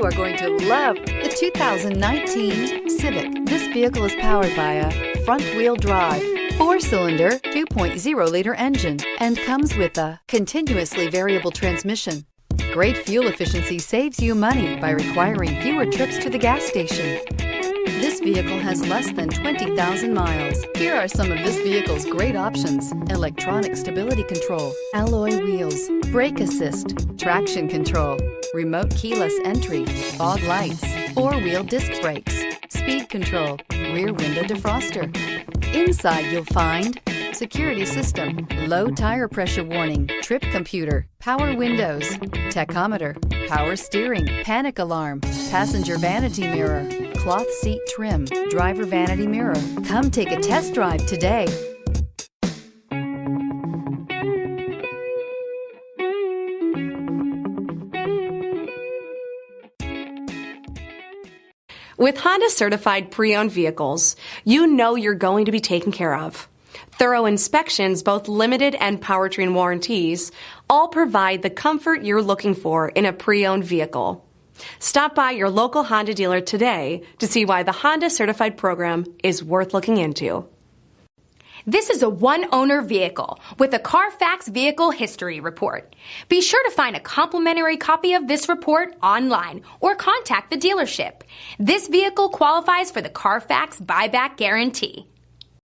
You are going to love the 2019 Civic. This vehicle is powered by a front-wheel drive, 4-cylinder, 2.0-liter engine, and comes with a continuously variable transmission. Great fuel efficiency saves you money by requiring fewer trips to the gas station. This vehicle has less than 20,000 miles. Here are some of this vehicle's great options: electronic stability control, alloy wheels, brake assist, traction control, remote keyless entry, fog lights, 4-wheel disc brakes, speed control, rear window defroster. Inside you'll find security system, low tire pressure warning, trip computer, power windows, tachometer, power steering, panic alarm, passenger vanity mirror, cloth seat trim, driver vanity mirror. Come take a test drive today. With Honda certified pre-owned vehicles, you know you're going to be taken care of. Thorough inspections, both limited and powertrain warranties, all provide the comfort you're looking for in a pre-owned vehicle. Stop by your local Honda dealer today to see why the Honda certified program is worth looking into. This is a one-owner vehicle with a CARFAX Vehicle History Report. Be sure to find a complimentary copy of this report online or contact the dealership. This vehicle qualifies for the CARFAX Buyback Guarantee.